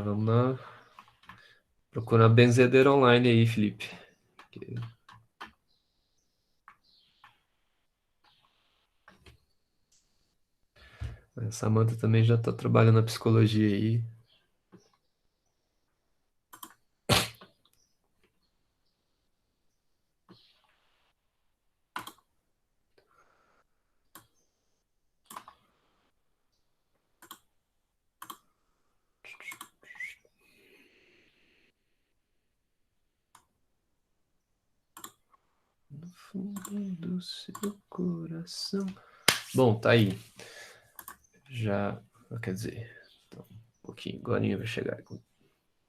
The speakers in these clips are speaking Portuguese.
Vamos lá. Procurar benzedeira online aí, Felipe. A Samantha também já tá trabalhando na psicologia aí. No fundo do seu coração. Bom, tá aí. Já, quer dizer, então, um pouquinho, agora vai chegar.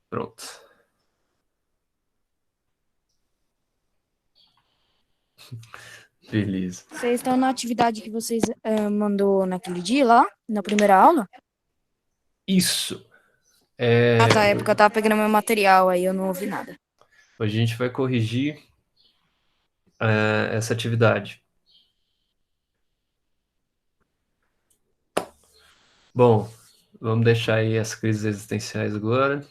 Pronto. Beleza. Vocês estão na atividade que vocês mandou naquele dia lá, na primeira aula? Isso. Ah, tá, é porque eu tava pegando meu material, aí eu não ouvi nada. Hoje a gente vai corrigir essa atividade. Bom, vamos deixar aí as crises existenciais agora.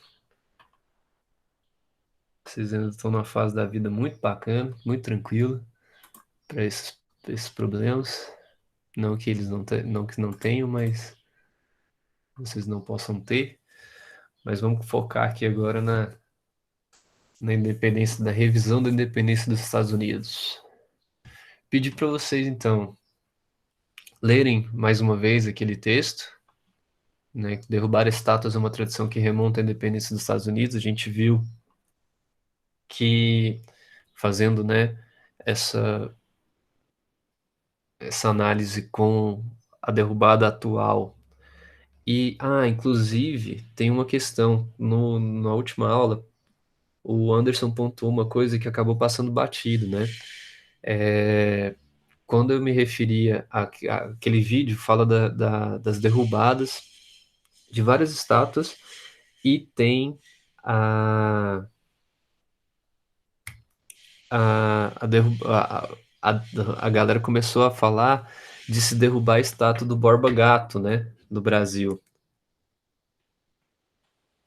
Vocês ainda estão numa fase da vida muito bacana, muito tranquila para esses problemas. Não que eles não que não tenham, mas vocês não possam ter. Mas vamos focar aqui agora na independência, na revisão da independência dos Estados Unidos. Pedir para vocês, então, lerem mais uma vez aquele texto, né? Derrubar estátuas é uma tradição que remonta à independência dos Estados Unidos. A gente viu que, fazendo, né, essa, essa análise com a derrubada atual. Inclusive, tem uma questão. Na última aula, o Anderson pontuou uma coisa que acabou passando batido, né? Quando eu me referia àquele vídeo, fala das derrubadas de várias estátuas e tem a, a, derru- a galera começou a falar de se derrubar a estátua do Borba Gato, né? Do Brasil.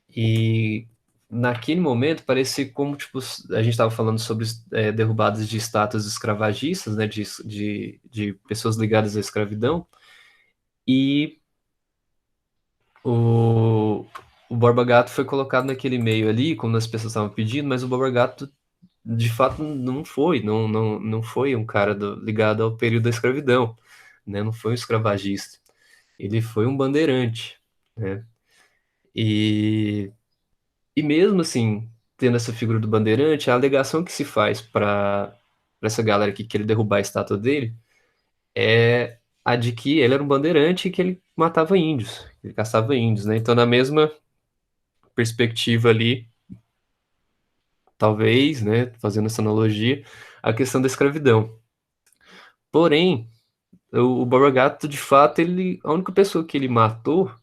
E naquele momento parecia como tipo, a gente estava falando sobre derrubadas de estátuas escravagistas, né? De pessoas ligadas à escravidão. E O, o Borba Gato foi colocado naquele meio ali, como as pessoas estavam pedindo, mas o Borba Gato, de fato, não foi um cara ligado ao período da escravidão, né? Não foi um escravagista. Ele foi um bandeirante, né? E, e mesmo assim, tendo essa figura do bandeirante, a alegação que se faz para essa galera que queria derrubar a estátua dele é a de que ele era um bandeirante e que ele matava índios, ele caçava índios, né? Então, na mesma perspectiva ali, talvez, né, fazendo essa analogia, a questão da escravidão. Porém, o Borba Gato, de fato, a única pessoa que ele matou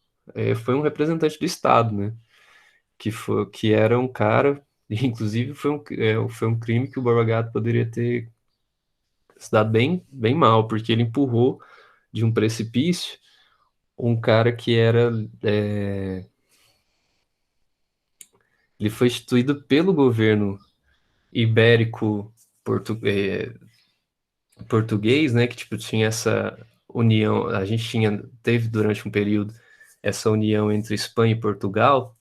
foi um representante do Estado, né, que era um cara, e inclusive foi um crime que o Borba Gato poderia ter se dado bem mal, porque ele empurrou de um precipício um cara que era, ele foi instituído pelo governo ibérico português, né, que tipo tinha essa união, a gente teve durante um período essa união entre Espanha e Portugal,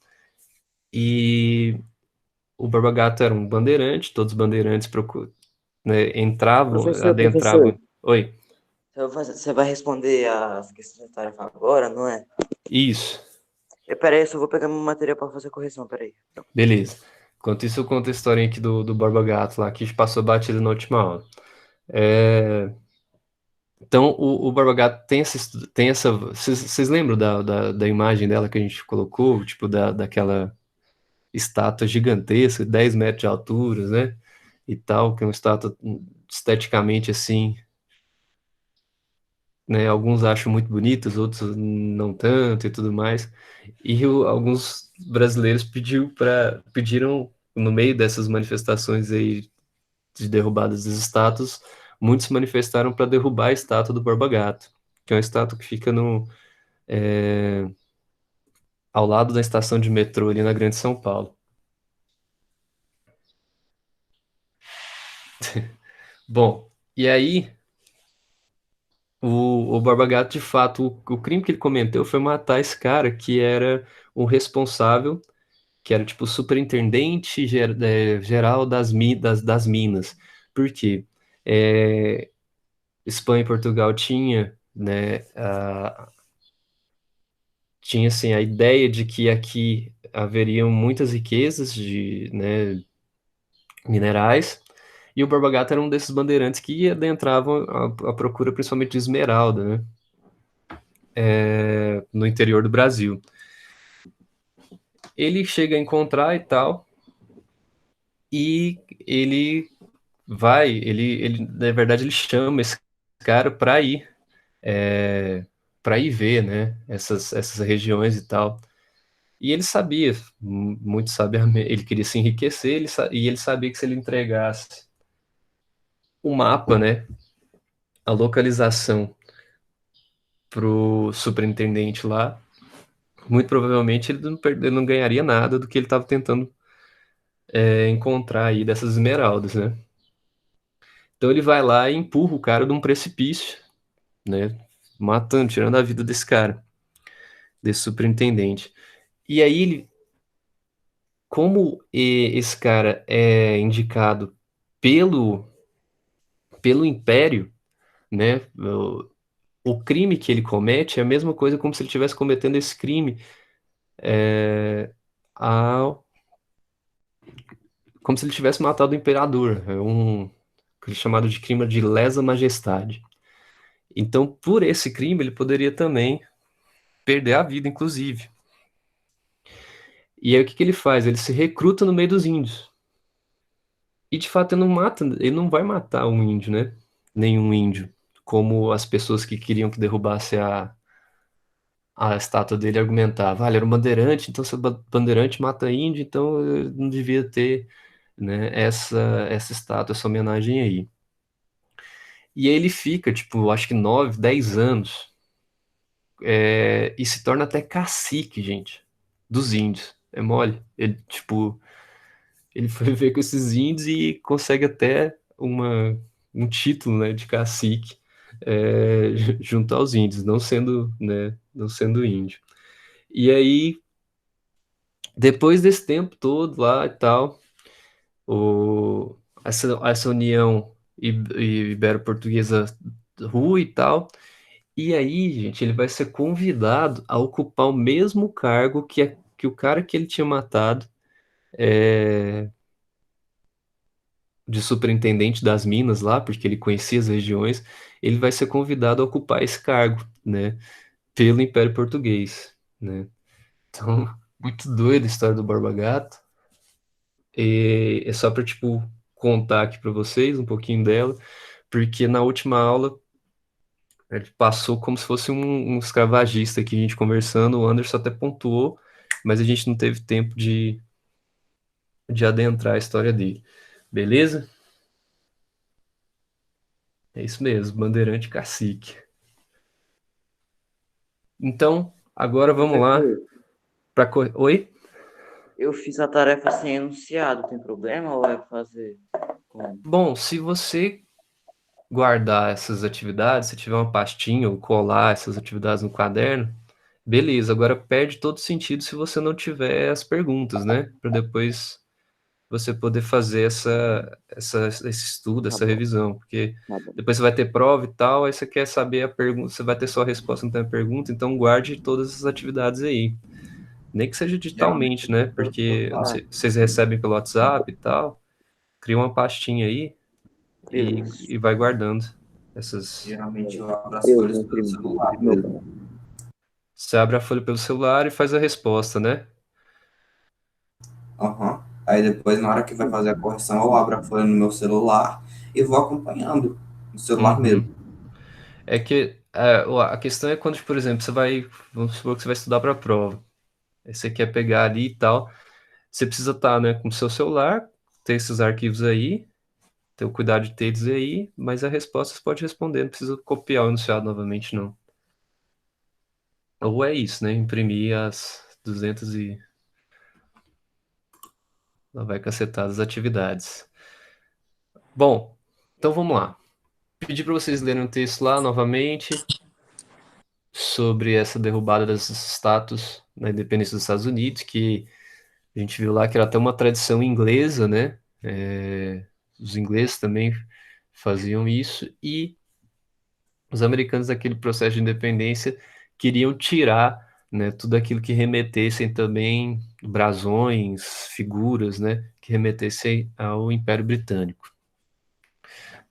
e o Borba Gato era um bandeirante, todos os bandeirantes né, Professor, adentravam. Oi, você vai responder as questões de tarefa agora, não é? isso, Peraí, eu só vou pegar meu material para fazer a correção, peraí. beleza. Enquanto isso, eu conto a historinha aqui do Borba Gato lá, que passou batido na última aula. É, Então, o Borba Gato tem essa. Vocês lembram da imagem dela que a gente colocou? Tipo, daquela estátua gigantesca, 10 metros de altura, né? E tal, que é uma estátua esteticamente assim, né? Alguns acham muito bonitas, outros não tanto e tudo mais. E alguns brasileiros pediram, no meio dessas manifestações aí de derrubadas das estátuas, muitos se manifestaram para derrubar a estátua do Borba Gato, que é uma estátua que fica no, é, ao lado da estação de metrô ali na Grande São Paulo. Bom, e aí o Borba Gato, de fato, o crime que ele cometeu foi matar esse cara que era o responsável, que era tipo o superintendente geral das minas. Por quê? É, Espanha e Portugal tinha, né, tinha assim a ideia de que aqui haveriam muitas riquezas de, né, minerais, e o Borba Gato era um desses bandeirantes que adentravam a procura principalmente de esmeralda, né, no interior do Brasil. Ele chega a encontrar e tal, e na verdade, ele chama esse cara para ir ver, né, essas regiões e tal. E ele sabia, muito sabiamente, ele queria se enriquecer, e ele sabia que se ele entregasse o mapa, né, a localização pro superintendente lá, muito provavelmente ele não ganharia nada do que ele estava tentando encontrar aí dessas esmeraldas, né? Então ele vai lá e empurra o cara de um precipício, né? Matando, tirando a vida desse cara, desse superintendente. E aí como esse cara é indicado pelo Império, né? O crime que ele comete é a mesma coisa como se ele estivesse cometendo esse crime é, a- como se ele tivesse matado o imperador. É um chamado de crime de lesa majestade. Então, por esse crime, ele poderia também perder a vida, inclusive. E aí o que que ele faz? Ele se recruta no meio dos índios. E de fato ele não vai matar um índio, né? Nenhum índio. Como as pessoas que queriam que derrubasse a estátua dele argumentavam. Ah, ele era um bandeirante, então se o bandeirante mata índio, então não devia ter, né, essa estátua, essa homenagem aí. E aí ele fica, tipo, acho que 9, 10 anos, e se torna até cacique, gente, dos índios. É mole. Ele, tipo, ele foi ver com esses índios e consegue até um título, né, de cacique junto aos índios, não sendo, né, não sendo índio. E aí, depois desse tempo todo lá e tal, essa união ibero-portuguesa rua e tal, e aí, gente, ele vai ser convidado a ocupar o mesmo cargo que o cara que ele tinha matado, é, de superintendente das minas lá, porque ele conhecia as regiões, ele vai ser convidado a ocupar esse cargo, né, pelo Império Português, né. Então, muito doida a história do Borba Gato. E é só para, tipo, contar aqui para vocês um pouquinho dela, porque na última aula ele passou como se fosse um escravagista aqui, a gente conversando, o Anderson até pontuou, mas a gente não teve tempo de adentrar a história dele. Beleza? É isso mesmo, Bandeirante Cacique. Então, agora vamos lá Professor, para. Oi? eu fiz a tarefa sem enunciado, tem problema ou é fazer como? Bom, se você guardar essas atividades, se tiver uma pastinha ou colar essas atividades no caderno, beleza. Agora perde todo sentido se você não tiver as perguntas, né? Para depois você poder fazer esse estudo, Tá essa bom, revisão, porque tá bom. depois você vai ter prova e tal, aí você quer saber a pergunta, você vai ter só a resposta, não tem a pergunta, então guarde todas essas atividades aí. Nem que seja digitalmente, né? Porque eu não sei, vocês recebem pelo WhatsApp e tal, cria uma pastinha aí Beleza. e vai guardando essas. Geralmente eu abro as Eu folhas vou pelo imprimir. celular Meu primeiro. pai. Você abre a folha pelo celular e faz a resposta, né? Aham. Aí depois, na hora que vai fazer a correção, eu abro a folha no meu celular e vou acompanhando no celular mesmo. Uhum. É que a questão é quando, por exemplo, vamos supor que você vai estudar para a prova. Aí você quer pegar ali e tal. Você precisa estar, né, com o seu celular, ter esses arquivos aí, ter o cuidado de ter eles aí, mas a resposta você pode responder, não precisa copiar o enunciado novamente, não. Ou é isso, né? Imprimir as 200 e... Lá vai cacetar as atividades. Bom, então vamos lá. Pedi para vocês lerem um texto lá novamente sobre essa derrubada das estátuas na independência dos Estados Unidos, que a gente viu lá que era até uma tradição inglesa, né? Os ingleses também faziam isso, e os americanos, naquele processo de independência, queriam tirar, né, tudo aquilo que remetessem também brasões, figuras, né, que remetessem ao Império Britânico.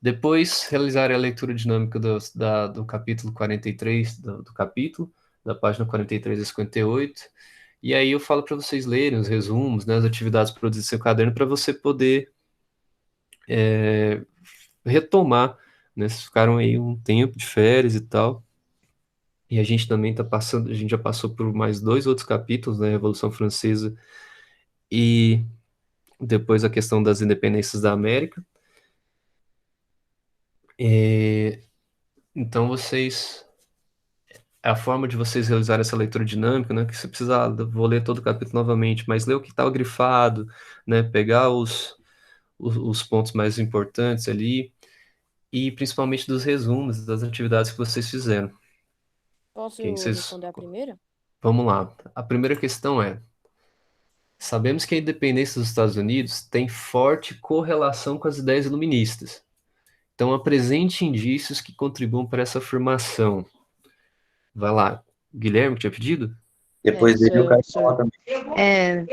Depois, realizarem a leitura dinâmica do capítulo 43, do capítulo, da página 43 a 58, e aí eu falo para vocês lerem os resumos, né, as atividades produzidas no seu caderno, para você poder retomar, né, vocês ficaram aí um tempo de férias e tal, e a gente também está passando, a gente já passou por mais 2 outros capítulos, né, Revolução Francesa e depois a questão das independências da América. Então a forma de vocês realizarem essa leitura dinâmica, né, que você precisa, vou ler todo o capítulo novamente, mas ler o que estava grifado, né, pegar os pontos mais importantes ali, e principalmente dos resumos das atividades que vocês fizeram. Posso Ok, responder a primeira? Vamos lá. A primeira questão é: sabemos que a independência dos Estados Unidos tem forte correlação com as ideias iluministas. Então, apresente indícios que contribuam para essa afirmação. Vai lá. Guilherme, que tinha pedido? Depois dele eu quero falar também. É,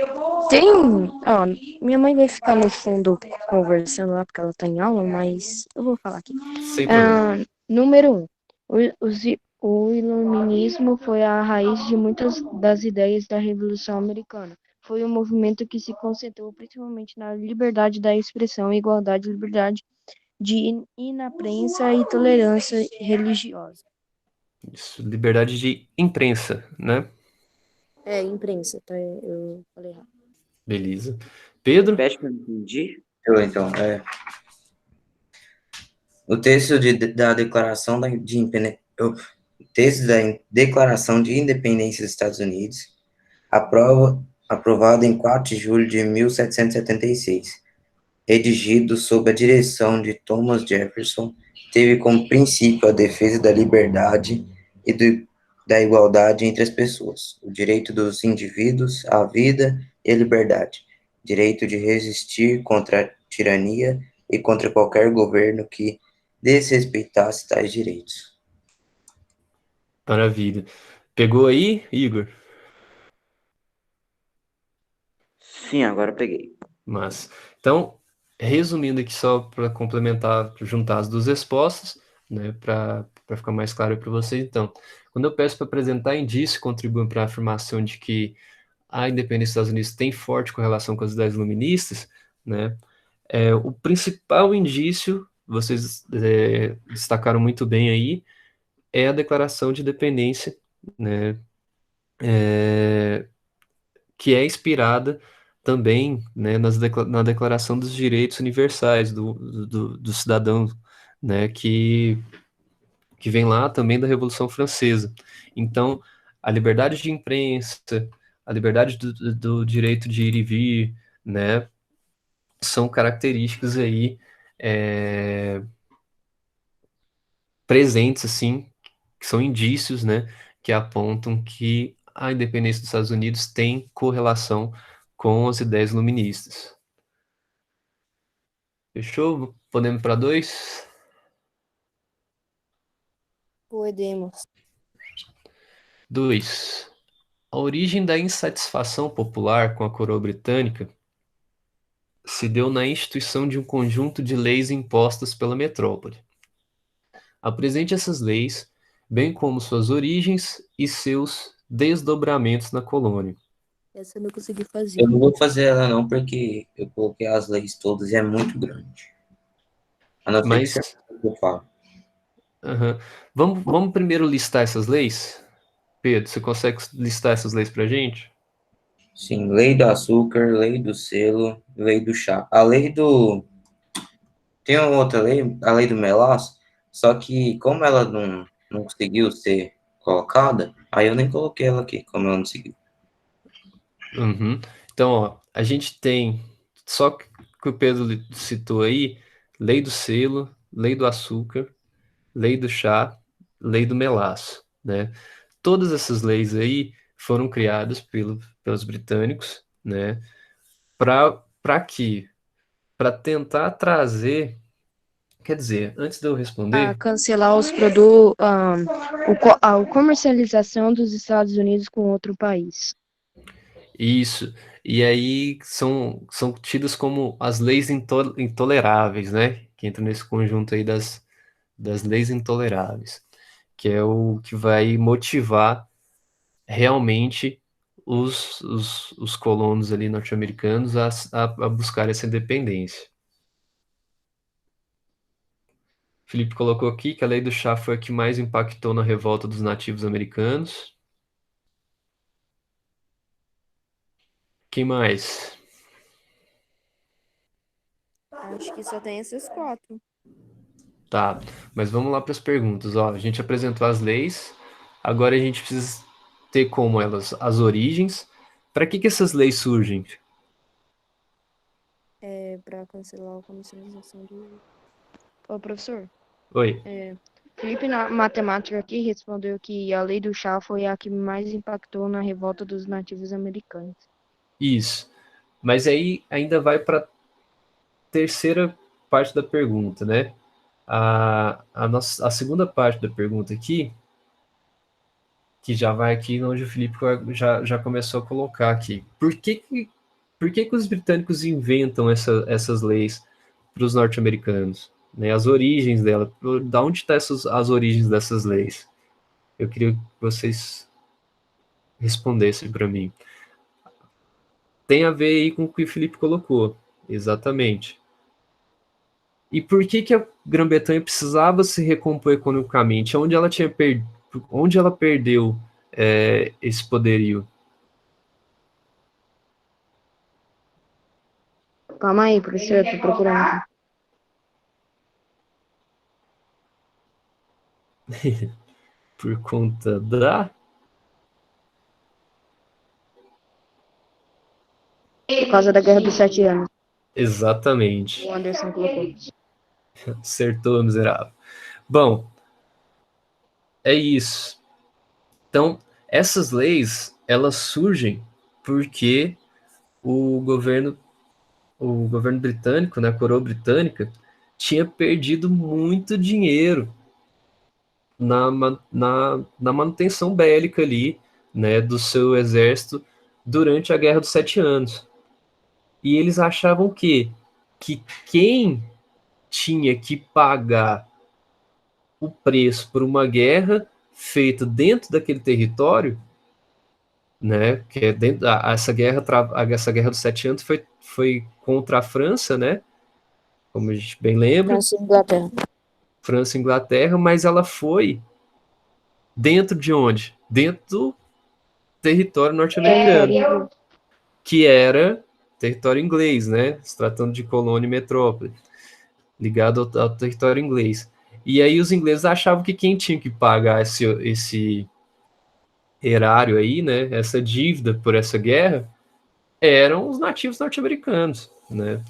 tem. Ó, minha mãe vai ficar no fundo conversando lá porque ela tá em aula, mas eu vou falar aqui. Sem problema. Número 1. O iluminismo foi a raiz de muitas das ideias da Revolução Americana. Foi um movimento que se concentrou principalmente na liberdade da expressão, igualdade, liberdade de imprensa e tolerância religiosa. Isso, liberdade de imprensa, né? Imprensa, tá? Eu falei errado. Beleza. Pedro? Repete que eu não entendi. Então, o texto da Declaração de Independência, o texto da Declaração de Independência dos Estados Unidos, aprovado em 4 de julho de 1776, redigido sob a direção de Thomas Jefferson, teve como princípio a defesa da liberdade e da igualdade entre as pessoas, o direito dos indivíduos à vida e à liberdade, direito de resistir contra a tirania e contra qualquer governo que desrespeitasse tais direitos. Maravilha. Pegou aí, Igor? Sim, agora eu peguei. Mas, então, resumindo aqui só para complementar, juntar as duas respostas, né, para ficar mais claro para vocês. Então, quando eu peço para apresentar indícios que contribuem para a afirmação de que a independência dos Estados Unidos tem forte correlação com as ideias iluministas, né, o principal indício, vocês destacaram muito bem aí, é a Declaração de Independência, né, que é inspirada também, né, na Declaração dos Direitos Universais do cidadão, né, que vem lá também da Revolução Francesa. Então, a liberdade de imprensa, a liberdade do direito de ir e vir, né, são características aí presentes, assim, que são indícios, né, que apontam que a independência dos Estados Unidos tem correlação com as ideias iluministas. Fechou? Podemos para 2? Podemos. 2. A origem da insatisfação popular com a coroa britânica se deu na instituição de um conjunto de leis impostas pela metrópole. Apresente essas leis, bem como suas origens e seus desdobramentos na colônia. Essa eu não consegui fazer. Eu não vou fazer ela não, porque eu coloquei as leis todas e é muito grande. A não ser que Mas, seja o que eu falo. vamos primeiro listar essas leis? Pedro, você consegue listar essas leis pra gente? Sim, lei do açúcar, lei do selo, lei do chá. A lei do... Tem uma outra lei, a lei do melaço, só que como ela não conseguiu ser colocada, aí eu nem coloquei ela aqui, como ela não conseguiu. Uhum. Então, ó, a gente tem, só que o Pedro citou aí, lei do selo, lei do açúcar, lei do chá, lei do melaço, né? Todas essas leis aí foram criadas pelos britânicos, né? Para quê? Para tentar trazer, quer dizer, antes de eu A responder, cancelar os produtos, a comercialização dos Estados Unidos com outro país. isso, e aí são tidas como as leis intoleráveis, né? Que entram nesse conjunto aí das leis intoleráveis, que é o que vai motivar realmente os colonos ali norte-americanos a buscar essa independência. Felipe colocou aqui que a lei do chá foi a que mais impactou na revolta dos nativos americanos. Quem mais? Acho que só tem esses 4. Tá, mas vamos lá para as perguntas. Ó, a gente apresentou as leis, agora a gente precisa ter como elas as origens. Para que essas leis surgem? Para cancelar a comercialização de. Ô, professor, Oi. Felipe, na matemática aqui, respondeu que a lei do chá foi a que mais impactou na revolta dos nativos americanos. Isso. Mas aí ainda vai para terceira parte da pergunta, né? A segunda parte da pergunta aqui, que já vai aqui onde o Felipe já começou a colocar aqui. Por que os britânicos inventam essas leis para os norte-americanos? Né? As origens dela, da onde estão as origens dessas leis? Eu queria que vocês respondessem para mim. Tem a ver aí com o que o Felipe colocou, exatamente. E por que a Grã-Bretanha precisava se recompor economicamente? Onde ela perdeu esse poderio? Calma aí, professor, eu tô procurando aqui. Por conta da... Por causa da Guerra dos 7 Anos. Exatamente. O Anderson colocou. Acertou, miserável. Bom, é isso. Então, essas leis, elas surgem porque o governo, o governo britânico, né, a coroa britânica, tinha perdido muito dinheiro na manutenção bélica ali, né, do seu exército durante a Guerra dos 7 Anos. E eles achavam que quem tinha que pagar o preço por uma guerra feita dentro daquele território, né, que é dentro, essa guerra dos 7 anos foi contra a França, né, como a gente bem lembra, França e Inglaterra. França e Inglaterra, mas ela foi dentro de onde? Dentro do território norte-americano, que era território inglês, né, se tratando de colônia e metrópole, ligado ao território inglês. E aí os ingleses achavam que quem tinha que pagar esse erário aí, né, essa dívida por essa guerra, eram os nativos norte-americanos, né?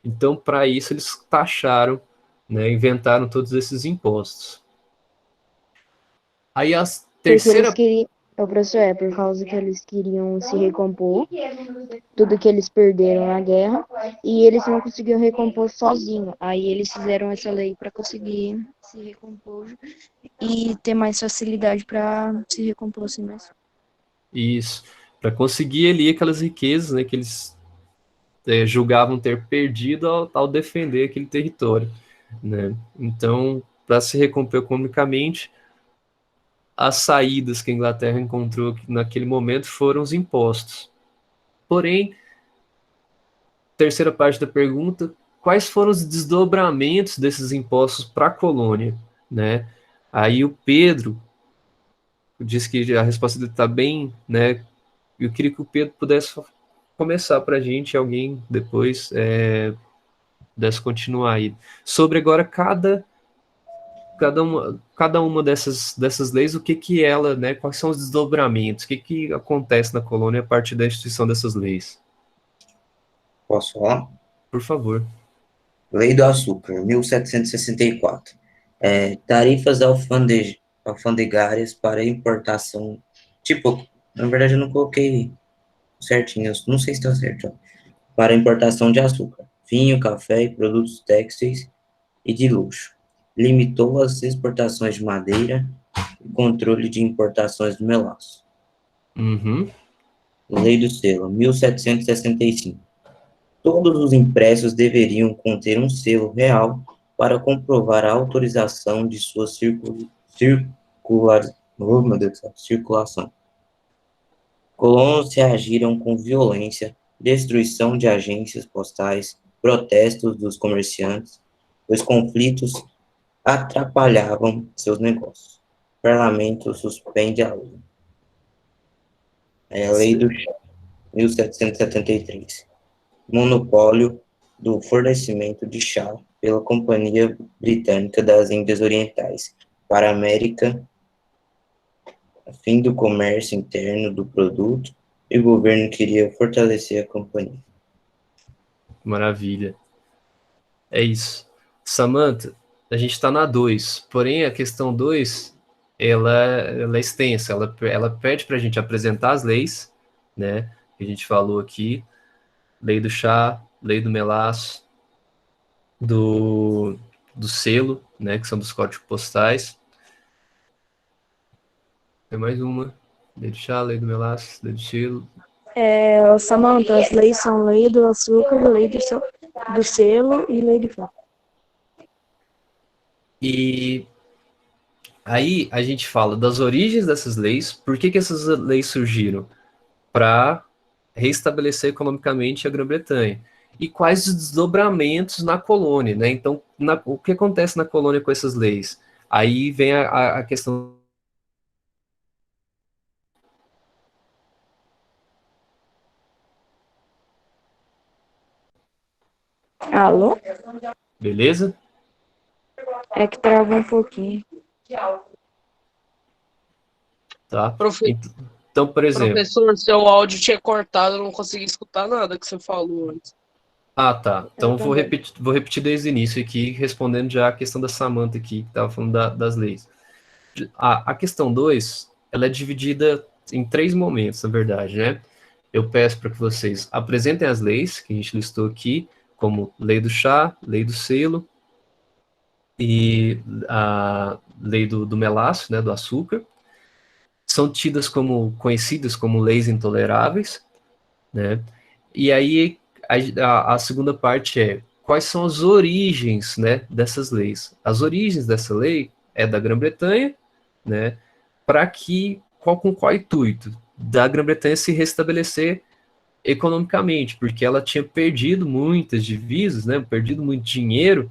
Então, para isso, eles taxaram, né, inventaram todos esses impostos. Aí a Porque eles terceira... queriam. O professor, por causa que eles queriam se recompor, tudo que eles perderam na guerra, e eles não conseguiam recompor sozinho. Aí eles fizeram essa lei para conseguir se recompor e ter mais facilidade para se recompor assim mais. Isso, para conseguir ali aquelas riquezas, né, que eles julgavam ter perdido ao defender aquele território, né? Então, para se recompor economicamente, as saídas que a Inglaterra encontrou naquele momento foram os impostos. Porém, terceira parte da pergunta, quais foram os desdobramentos desses impostos para a colônia, né? Aí o Pedro disse que a resposta dele está bem, né? Eu queria que o Pedro pudesse começar para a gente, alguém depois pudesse continuar aí. Sobre agora cada uma dessas leis, o que que ela, né, quais são os desdobramentos, o que que acontece na colônia a partir da instituição dessas leis? Posso falar? Por favor. Lei do Açúcar, 1764. Tarifas alfandegárias para importação. Tipo, na verdade eu não coloquei certinho, não sei se está certo. Ó. Para importação de açúcar, vinho, café e produtos têxteis e de luxo. Limitou as exportações de madeira e controle de importações do melaço. Uhum. Lei do Selo, 1765. Todos os impressos deveriam conter um selo real para comprovar a autorização de sua circulação. Colonos reagiram com violência, destruição de agências postais, protestos dos comerciantes, pois conflitos atrapalhavam seus negócios. O parlamento suspende a lei. É a lei do chá, 1773. Monopólio do fornecimento de chá pela Companhia Britânica das Índias Orientais para a América, a fim do comércio interno do produto, e o governo queria fortalecer a companhia. Maravilha. É isso. Samantha, a gente está na 2, porém a questão 2, ela é extensa, ela pede para a gente apresentar as leis, né, que a gente falou aqui, lei do chá, lei do melaço, do selo, né, que são dos códigos postais. Tem mais uma, lei do chá, lei do melaço, lei do selo. Samantha, as leis são lei do açúcar, lei do selo e lei do chá. E aí a gente fala das origens dessas leis, por que essas leis surgiram? Para reestabelecer economicamente a Grã-Bretanha. E quais os desdobramentos na colônia, né? Então, o que acontece na colônia com essas leis? Aí vem a questão. Alô? Beleza? É que travou um pouquinho. Tá? Então, por exemplo. Professor, seu áudio tinha cortado, eu não consegui escutar nada que você falou antes. Ah, tá. Então vou repetir desde o início aqui, respondendo já a questão da Samantha aqui, que estava falando das leis. A questão 2, ela é dividida em 3 momentos, na verdade, né? Eu peço para que vocês apresentem as leis que a gente listou aqui, como lei do chá, lei do selo e a lei do melaço, né, do açúcar. São tidas como conhecidas como leis intoleráveis, né? E aí a segunda parte é quais são as origens, né, dessas leis. As origens dessa lei é da Grã-Bretanha, né? Com qual intuito? Da Grã-Bretanha se restabelecer economicamente, porque ela tinha perdido muitas divisas, né? Perdido muito dinheiro,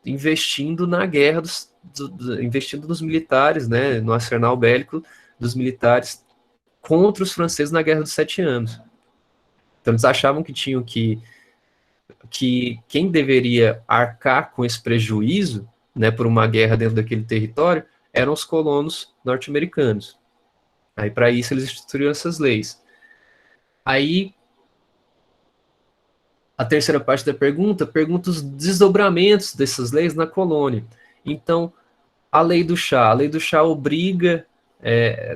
investindo na guerra investindo nos militares, né? No arsenal bélico dos militares contra os franceses na Guerra dos 7 Anos. Então eles achavam que tinham que quem deveria arcar com esse prejuízo, né, por uma guerra dentro daquele território, eram os colonos norte-americanos. Aí para isso eles instituíram essas leis. Aí a terceira parte da pergunta os desdobramentos dessas leis na colônia. Então a lei do chá obriga,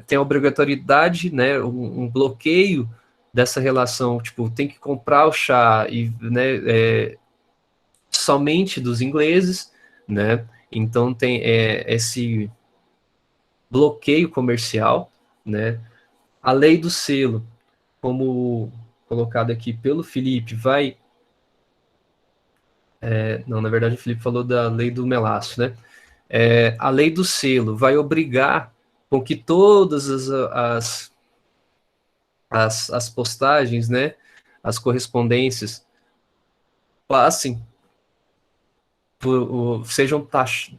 tem a obrigatoriedade, né, um bloqueio dessa relação, tipo, tem que comprar o chá e, né, somente dos ingleses, né? Então tem esse bloqueio comercial, né? A lei do selo, como colocado aqui pelo Felipe, não, na verdade o Felipe falou da lei do melaço, né? A lei do selo vai obrigar com que todas as postagens, né, as correspondências passem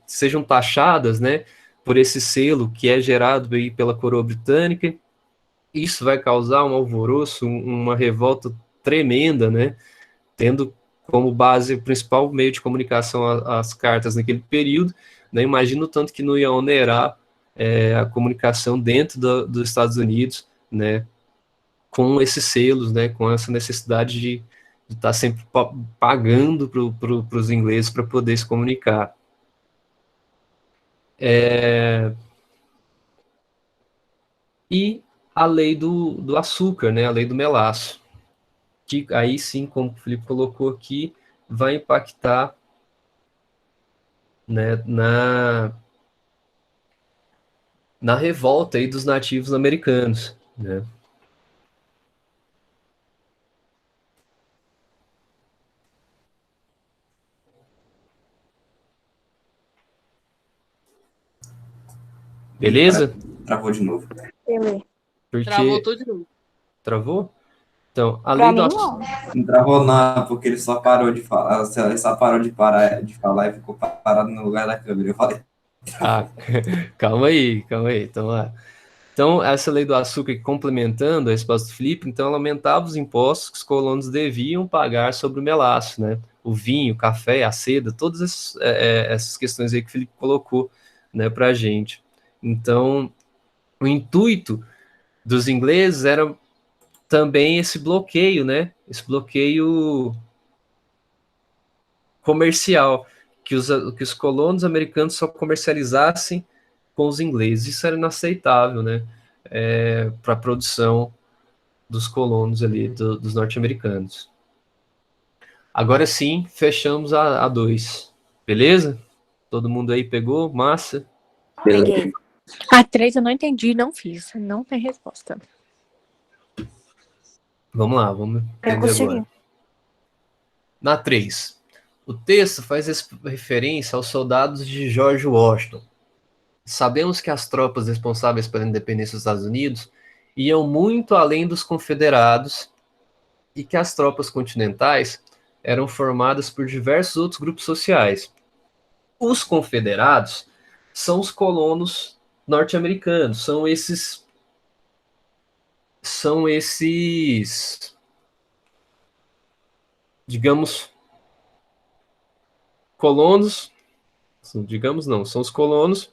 sejam taxadas, né, por esse selo que é gerado aí pela coroa britânica. Isso vai causar um alvoroço, uma revolta tremenda, né, tendo como base o principal meio de comunicação as cartas naquele período, né? Imagina o tanto que não ia onerar a comunicação dentro dos Estados Unidos, né? Com esses selos, né? Com essa necessidade de estar sempre pagando para os ingleses para poder se comunicar. E a lei do açúcar, né? A lei do melaço, que aí sim, como o Felipe colocou aqui, vai impactar, né, na revolta aí dos nativos americanos, né? Beleza? Travou de novo. Beleza. Travou Porque tudo de novo. travou? Então, a Pra lei do mim, açúcar. não. Não travou nada, porque ele só parou de falar. Ele só parou de parar de falar e ficou parado no lugar da câmera. Eu falei, Ah, calma aí, calma aí. Então, então, essa lei do açúcar, complementando a resposta do Felipe, então ela aumentava os impostos que os colonos deviam pagar sobre o melaço, né? O vinho, o café, a seda, todas essas questões aí que o Felipe colocou, né, para a gente. Então, o intuito dos ingleses era também esse bloqueio, né? Esse bloqueio comercial, que os colonos americanos só comercializassem com os ingleses. Isso era inaceitável, né? Para a produção dos colonos ali, dos norte-americanos. Agora sim, fechamos a 2. Beleza? Todo mundo aí pegou? Massa? Peguei. A 3 eu não entendi, não fiz. Não tem resposta. Vamos lá, vamos Eu entender consegui. agora. Na 3. O texto faz referência aos soldados de George Washington. Sabemos que as tropas responsáveis pela independência dos Estados Unidos iam muito além dos confederados e que as tropas continentais eram formadas por diversos outros grupos sociais. Os confederados são os colonos norte-americanos, digamos, colonos, digamos não, são os colonos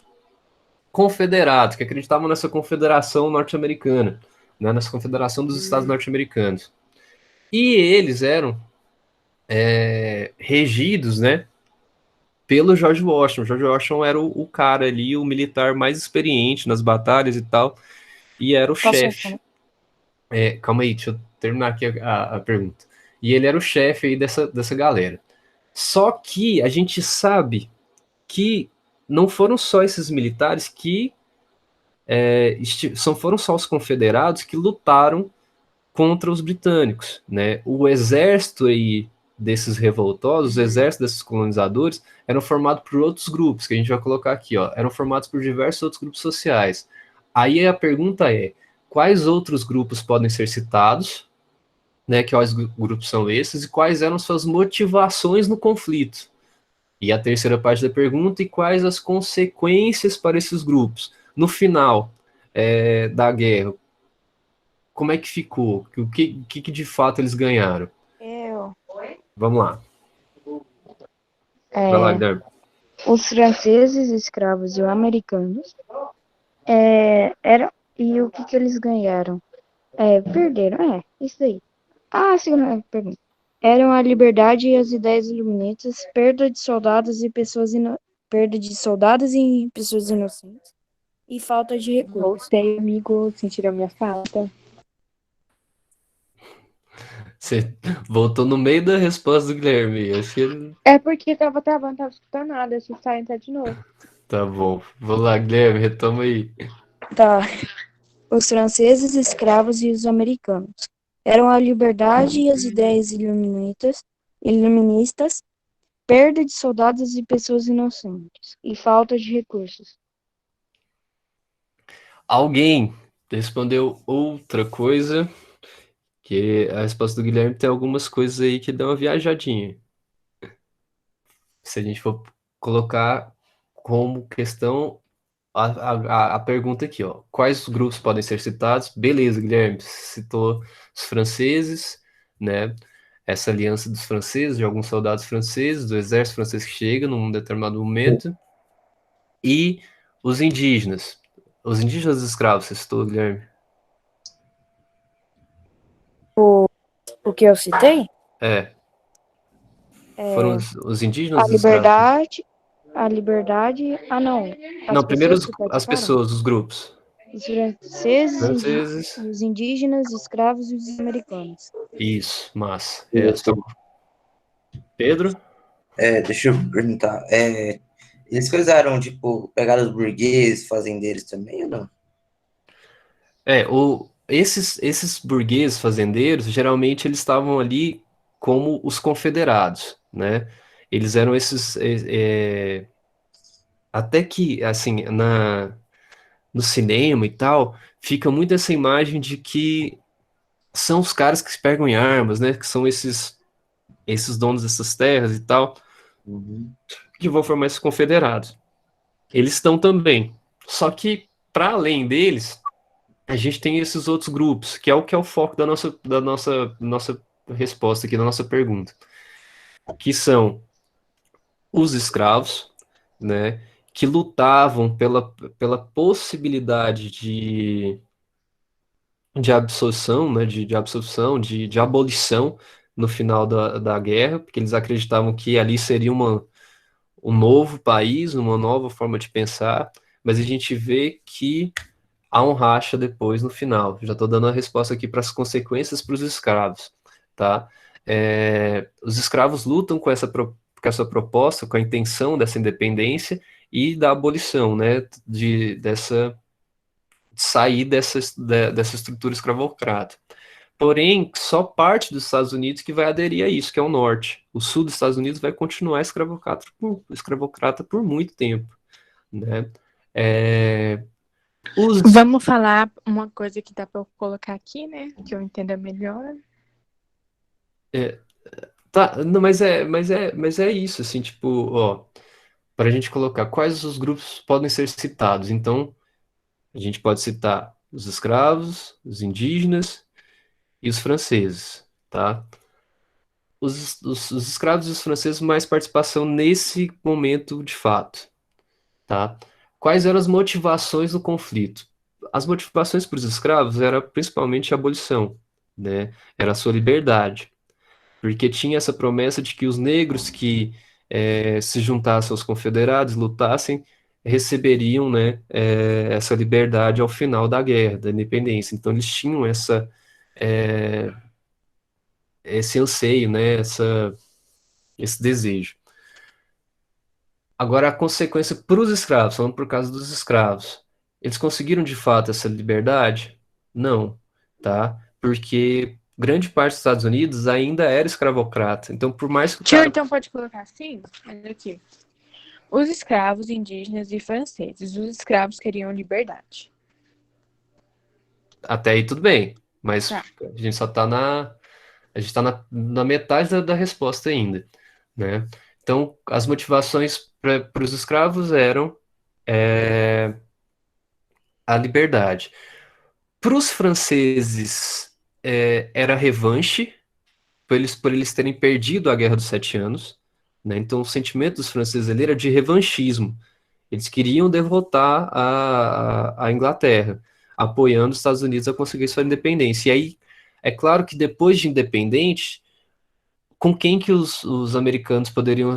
confederados, que acreditavam nessa confederação norte-americana, né, nessa confederação dos estados norte-americanos. E eles eram regidos, né, pelo George Washington. George Washington era o cara ali, o militar mais experiente nas batalhas e tal, e era o chefe. Calma aí, deixa eu terminar aqui a pergunta. E ele era o chefe aí dessa galera. Só que a gente sabe que não foram só esses militares que foram só os confederados que lutaram contra os britânicos, né? O exército aí desses revoltosos, o exército desses colonizadores, eram formados por outros grupos, que a gente vai colocar aqui, ó, eram formados por diversos outros grupos sociais. Aí a pergunta é, quais outros grupos podem ser citados, né? Quais grupos são esses e quais eram suas motivações no conflito? E a terceira parte da pergunta, e quais as consequências para esses grupos? No final da guerra, como é que ficou? O que de fato eles ganharam? Vamos lá. Vai lá, Guilherme. Os franceses, escravos e os americanos e o que eles ganharam? Perderam, isso aí. A segunda pergunta. Eram a liberdade e as ideias iluministas, perda de soldados e pessoas inocentes e falta de recursos. Voltei, amigo. Sentiram minha falta? Você voltou no meio da resposta do Guilherme. Acho que ele... É porque tava travando, não tava escutando nada. Deixa eu sair e entrar de novo. Tá bom. Vamos lá, Guilherme, retoma aí. Tá. Os franceses, escravos e os americanos. Eram a liberdade e as ideias iluministas, perda de soldados e pessoas inocentes e falta de recursos. Alguém respondeu outra coisa, que a resposta do Guilherme tem algumas coisas aí que dão uma viajadinha. Se a gente for colocar como questão a pergunta aqui, ó. Quais os grupos podem ser citados? Beleza, Guilherme, citou os franceses, né? Essa aliança dos franceses, de alguns soldados franceses, do exército francês que chega num determinado momento. E os indígenas. Os indígenas escravos, você citou, Guilherme? O que eu citei? É, foram os indígenas A ou os escravos? liberdade. Ah, não. As Não, primeiro pessoas que as participaram? pessoas, os grupos. Os franceses, Franceses. os indígenas, escravos e os americanos. Isso, massa. Isso. Pedro? Deixa eu perguntar. Eles coisaram, tipo, pegaram os burgueses, fazendeiros também ou não? Esses burgueses fazendeiros, geralmente eles estavam ali como os confederados, né? Eles eram esses... até que, assim, no cinema e tal, fica muito essa imagem de que são os caras que se pegam em armas, né? Que são esses donos dessas terras e tal, que vão formar esses confederados. Eles estão também. Só que, para além deles, a gente tem esses outros grupos, que é o foco da nossa resposta aqui, da nossa pergunta, que são os escravos, né? Que lutavam pela possibilidade de absorção, né, de absorção, de abolição no final da guerra, porque eles acreditavam que ali seria um novo país, uma nova forma de pensar, mas a gente vê que há um racha depois no final. Já estou dando a resposta aqui para as consequências para os escravos, tá? Os escravos lutam com essa proposta, com a intenção dessa independência e da abolição, né, de sair dessa estrutura escravocrata. Porém, só parte dos Estados Unidos que vai aderir a isso, que é o norte. O sul dos Estados Unidos vai continuar escravocrata por muito tempo, né? É, Vamos falar uma coisa que dá para eu colocar aqui, né? Que eu entenda melhor. Tá, não, mas é isso, assim, tipo, ó, para a gente colocar quais os grupos podem ser citados. Então, a gente pode citar os escravos, os indígenas e os franceses, tá? Os escravos e os franceses mais participação nesse momento de fato, tá? Quais eram as motivações do conflito? As motivações para os escravos era principalmente a abolição, né? Era a sua liberdade, porque tinha essa promessa de que os negros que se juntassem aos confederados, lutassem, receberiam, né, essa liberdade ao final da guerra, da independência. Então eles tinham é, esse anseio, né, esse desejo. Agora, a consequência para os escravos, falando por causa dos escravos, eles conseguiram de fato essa liberdade? Não, tá? Porque grande parte dos Estados Unidos ainda era escravocrata. Então, por mais que o Tio, cara. então pode colocar assim? Olha aqui. Os escravos indígenas e franceses. Os escravos queriam liberdade. Até aí tudo bem, mas Tá. a gente só tá a gente tá na metade da resposta ainda, né? Então, as motivações para os escravos eram é, a liberdade. Para os franceses, era revanche por eles terem perdido a Guerra dos Sete Anos, né? Então, o sentimento dos franceses ali era de revanchismo. Eles queriam derrotar a Inglaterra, apoiando os Estados Unidos a conseguir sua independência. E aí, é claro que depois de independente, com quem que os americanos poderiam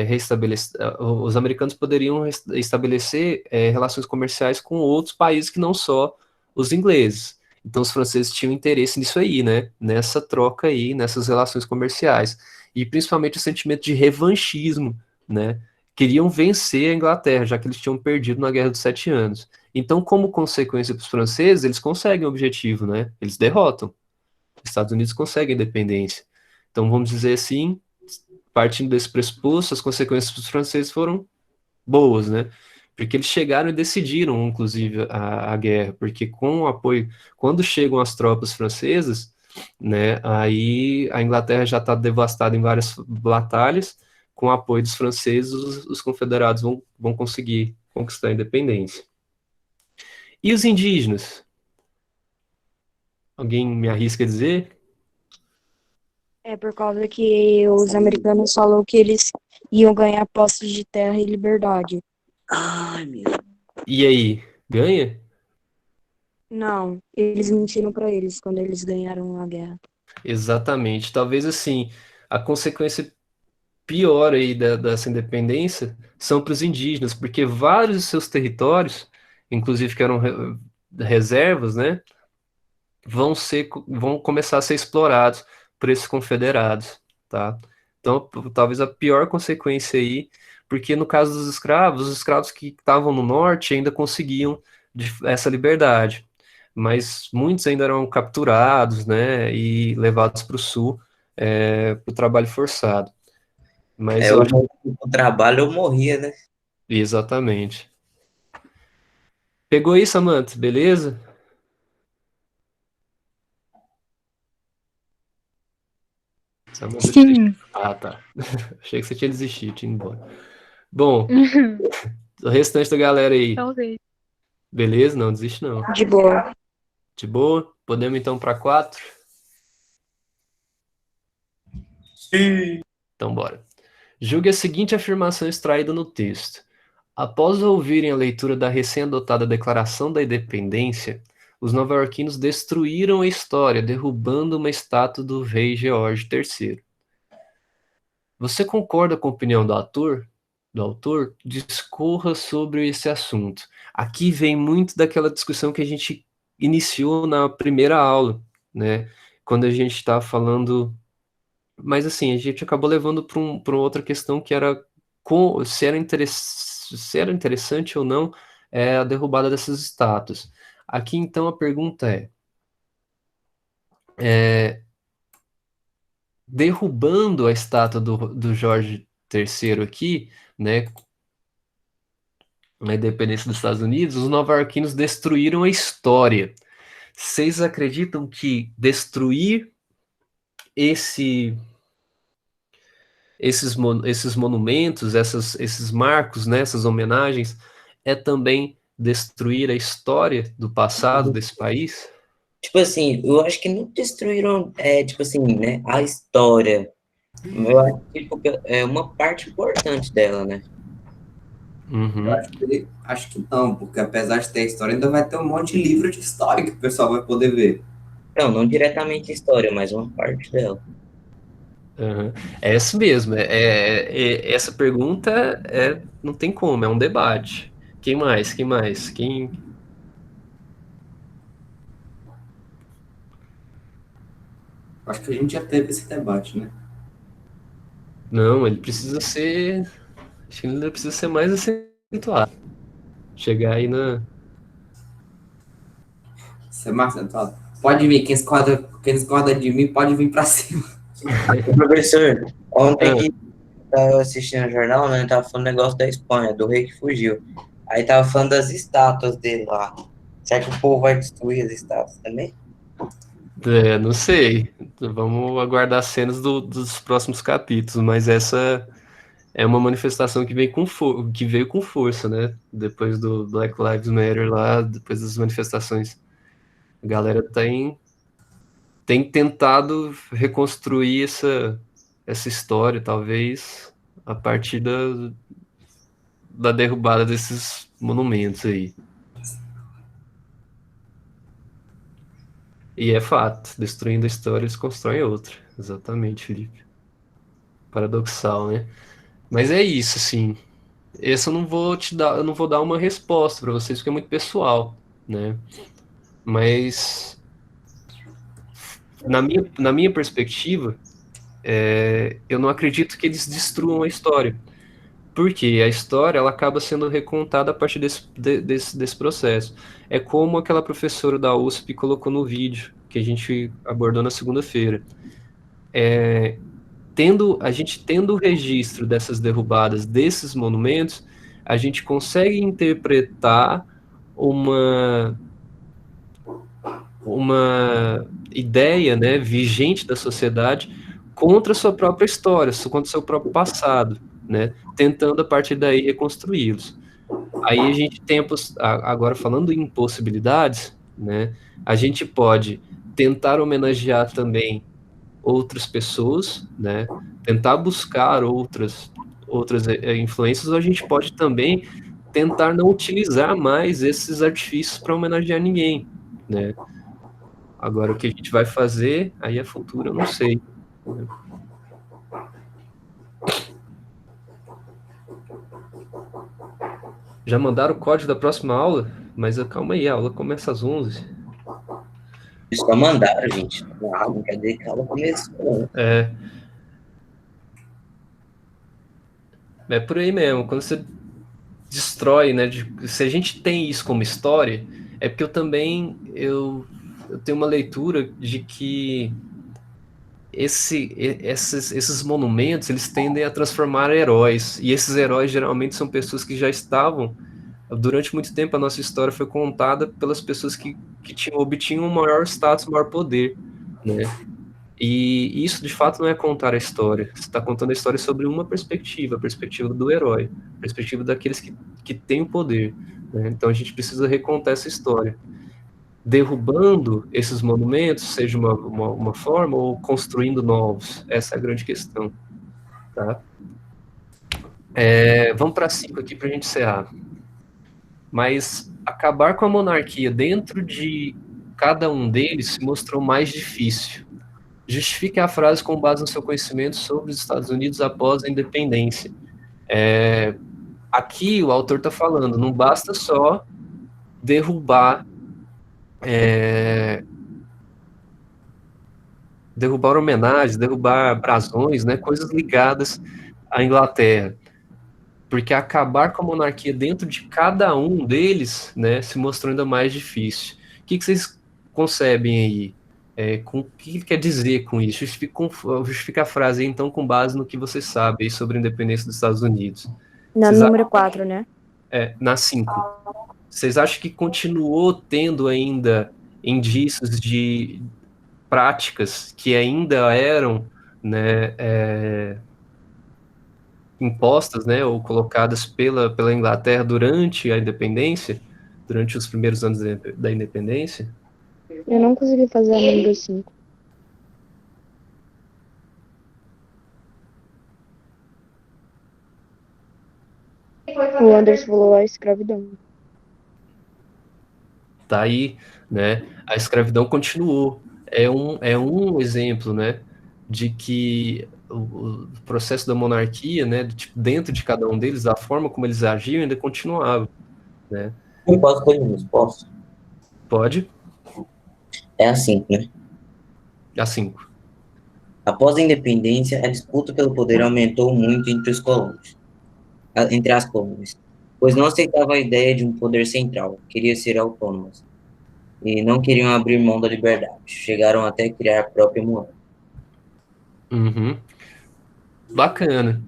restabelecer? Os americanos poderiam estabelecer relações comerciais com outros países que não só os ingleses. Então, os franceses tinham interesse nisso aí, né? Nessa troca aí, nessas relações comerciais. E principalmente o sentimento de revanchismo, né? Queriam vencer a Inglaterra, já que eles tinham perdido na Guerra dos Sete Anos. Então, como consequência para os franceses, eles conseguem o objetivo, né? Eles derrotam. Os Estados Unidos conseguem a independência. Então, vamos dizer assim, partindo desse pressuposto, as consequências para os franceses foram boas, né? Porque eles chegaram e decidiram, inclusive, a guerra, porque com o apoio, quando chegam as tropas francesas, né, aí a Inglaterra já está devastada em várias batalhas, com o apoio dos franceses, os confederados vão conseguir conquistar a independência. E os indígenas? Alguém me arrisca a dizer? É por causa que os americanos falaram que eles iam ganhar posses de terra e liberdade. Ai, meu. E aí, ganha? Não, eles mentiram pra eles quando eles ganharam a guerra. Exatamente. Talvez assim, a consequência pior aí dessa independência são para os indígenas, porque vários de seus territórios, inclusive que eram reservas, né, vão começar a ser explorados por esses confederados, tá? Então, talvez a pior consequência aí, porque no caso dos escravos, os escravos que estavam no norte ainda conseguiam essa liberdade, mas muitos ainda eram capturados, né, e levados para o sul, para o trabalho forçado. Mas É, eu o acho o trabalho eu morria, né? exatamente. Pegou isso, Samantha? Beleza? Samantha desistiu. Sim, Ah, tá. Achei que você tinha desistido, tinha ido embora. Bom, o restante da galera aí, talvez. beleza? Não desiste, não. De boa. De boa? Podemos então para 4? Sim. Então, bora. Julgue a seguinte afirmação extraída no texto. Após ouvirem a leitura da recém-adotada Declaração da Independência, os nova-iorquinos destruíram a história, derrubando uma estátua do rei George III. Você concorda com a opinião do autor? Do autor? Discorra sobre esse assunto. Aqui vem muito daquela discussão que a gente iniciou na primeira aula, né? Quando a gente está falando. Mas assim, a gente acabou levando para uma outra questão que era se era interessante ou não a derrubada dessas estátuas. Aqui então a pergunta é derrubando a estátua do Jorge III aqui, né, na independência dos Estados Unidos, os nova-iorquinos destruíram a história. Vocês acreditam que destruir esse, esses monumentos, esses marcos, né, essas homenagens, é também destruir a história do passado desse país? Tipo assim, eu acho que não destruíram, tipo assim, né, a história. Eu acho que tipo, é uma parte importante dela, né? Uhum. Acho que não, porque apesar de ter história, ainda vai ter um monte de livro de história que o pessoal vai poder ver. Então, não diretamente a história, mas uma parte dela. Uhum. É isso mesmo. Essa pergunta não tem como, é um debate. Quem mais? Quem mais? Acho que a gente já teve esse debate, né? Não, ele precisa ser. Acho que ele ainda precisa ser mais acentuado. Chegar aí na. Você é mais acentuado. Pode vir, quem discorda de mim pode vir pra cima. Professor, ontem Ah, que tava assistindo o jornal, né, tava falando negócio da Espanha, do rei que fugiu. Aí tava falando das estátuas dele lá. Será que o povo vai destruir as estátuas também? não sei. Vamos aguardar cenas dos próximos capítulos, mas essa é uma manifestação que que veio com força, né? Depois do Black Lives Matter lá, depois das manifestações. A galera tem tentado reconstruir essa história, talvez, a partir da derrubada desses monumentos aí. E é fato, destruindo a história, eles constroem outra. Exatamente, Felipe. Paradoxal, né? Mas é isso, assim. Esse eu não vou dar uma resposta para vocês, porque é muito pessoal, né? Mas na minha perspectiva, eu não acredito que eles destruam a história. Porque a história ela acaba sendo recontada a partir desse processo. É como aquela professora da USP colocou no vídeo que a gente abordou na segunda-feira. A gente tendo o registro dessas derrubadas, desses monumentos, a gente consegue interpretar uma, uma ideia, né, vigente da sociedade contra a sua própria história, contra o seu próprio passado, né, tentando a partir daí reconstruí-los. Aí a gente tem agora falando em possibilidades, né, a gente pode tentar homenagear também outras pessoas, né? Tentar buscar outras influências, ou a gente pode também tentar não utilizar mais esses artifícios para homenagear ninguém, né? Agora, o que a gente vai fazer, aí é futuro, eu não sei. Já mandaram o código da próxima aula? Mas calma aí, a aula começa às 11. Eles só mandaram, gente. Não quer dizer que a aula começou. É por aí mesmo. Quando você destrói, né? Se a gente tem isso como história, é porque eu tenho uma leitura de que esses monumentos, eles tendem a transformar heróis. E esses heróis geralmente são pessoas que já estavam. Durante muito tempo, a nossa história foi contada pelas pessoas que obtinham um maior status, um maior poder, né? E isso, de fato, não é contar a história. Você está contando a história sobre uma perspectiva, a perspectiva do herói, a perspectiva daqueles que têm o poder, né? Então, a gente precisa recontar essa história. Derrubando esses monumentos, seja uma forma, ou construindo novos. Essa é a grande questão, tá? Vamos para 5 aqui para a gente encerrar. Mas acabar com a monarquia dentro de cada um deles se mostrou mais difícil. Justifique a frase com base no seu conhecimento sobre os Estados Unidos após a independência. Aqui o autor está falando, não basta só derrubar homenagens, derrubar brasões, né, coisas ligadas à Inglaterra. Porque acabar com a monarquia dentro de cada um deles, né, se mostrou ainda mais difícil. O que vocês concebem aí? O que ele quer dizer com isso? Justifica a frase, então, com base no que você sabe aí sobre a independência dos Estados Unidos. Na número 4, né? Na 5. Vocês acham que continuou tendo ainda indícios de práticas que ainda eram, né, impostas, né, ou colocadas pela Inglaterra durante a independência, durante os primeiros anos da independência? Eu não consegui fazer a número 5. O Anderson falou a escravidão. Tá aí, né? A escravidão continuou. É um exemplo, né, de que o processo da monarquia, né, dentro de cada um deles, a forma como eles agiam ainda continuava, né? Eu posso ter uma resposta? Pode? É assim, né? A 5. Após a independência, a disputa pelo poder aumentou muito entre os colônios, entre as colônias, pois não aceitava a ideia de um poder central, queria ser autônomas, e não queriam abrir mão da liberdade. Chegaram até a criar a própria moeda. Uhum. Bacana.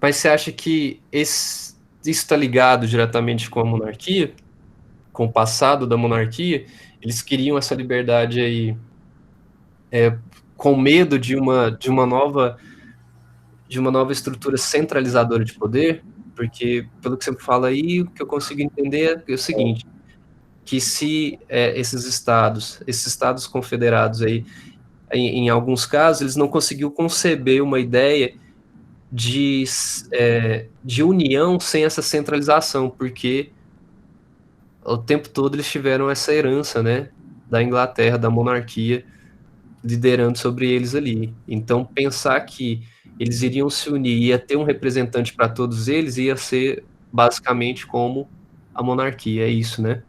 Mas você acha que isso está ligado diretamente com a monarquia? Com o passado da monarquia? Eles queriam essa liberdade aí com medo de uma nova estrutura centralizadora de poder? Porque, pelo que você fala aí, o que eu consigo entender é o seguinte, que se esses estados confederados aí, em alguns casos, eles não conseguiram conceber uma ideia de união sem essa centralização, porque o tempo todo eles tiveram essa herança, né, da Inglaterra, da monarquia, liderando sobre eles ali. Então, pensar que eles iriam se unir, ia ter um representante para todos eles, ia ser basicamente como a monarquia, é isso, né?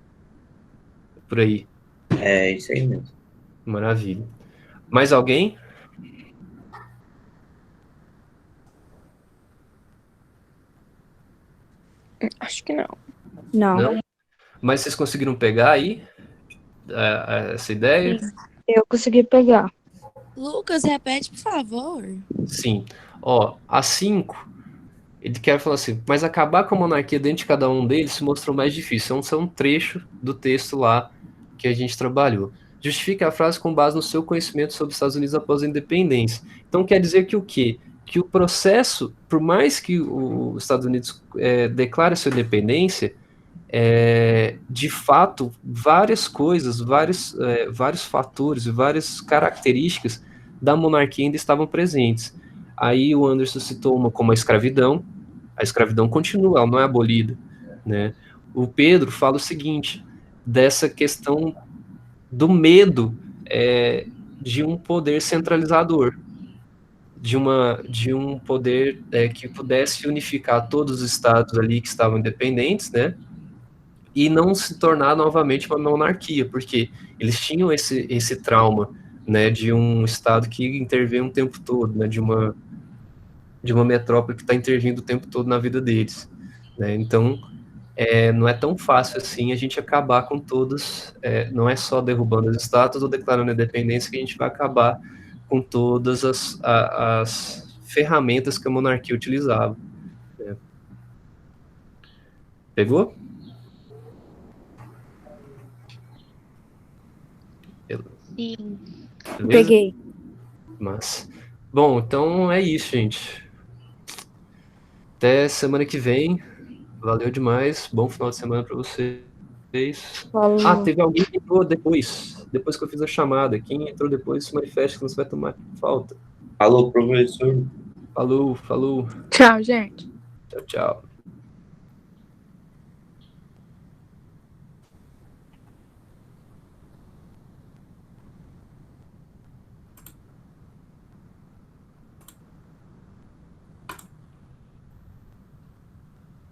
Por aí. É isso aí mesmo. Maravilha. Mais alguém? Acho que não. Não. Mas vocês conseguiram pegar aí essa ideia? Eu consegui pegar. Lucas, repete, por favor. Sim. Ó, a 5, ele quer falar assim, mas acabar com a monarquia dentro de cada um deles se mostrou mais difícil. Isso é um trecho do texto lá que a gente trabalhou. Justifique a frase com base no seu conhecimento sobre os Estados Unidos após a independência. Então quer dizer que o quê? Que o processo, por mais que os Estados Unidos declare sua independência, de fato, várias coisas, vários fatores e várias características da monarquia ainda estavam presentes. Aí o Anderson citou uma como a escravidão, A escravidão continua, ela não é abolida, né? O Pedro fala o seguinte, dessa questão do medo de um poder centralizador, de um poder que pudesse unificar todos os estados ali que estavam independentes, né? E não se tornar novamente uma monarquia, porque eles tinham esse trauma, né, de um estado que intervém o tempo todo, né, de uma metrópole que está intervindo o tempo todo na vida deles, né? Então não é tão fácil assim a gente acabar com todos, não é só derrubando as estátuas ou declarando a independência que a gente vai acabar com todas as ferramentas que a monarquia utilizava, né? Pegou? Sim. Beleza? Peguei. Mas, bom, então é isso, gente. Até semana que vem. Valeu demais. Bom final de semana para vocês. Ah, Falou. teve alguém que entrou depois que eu fiz a chamada. Quem entrou depois se manifeste que não vai tomar falta. Alô, professor. Falou, falou. Tchau, gente. Tchau, tchau.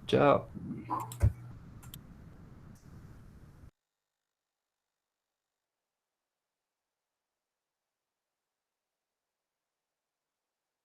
Tchau.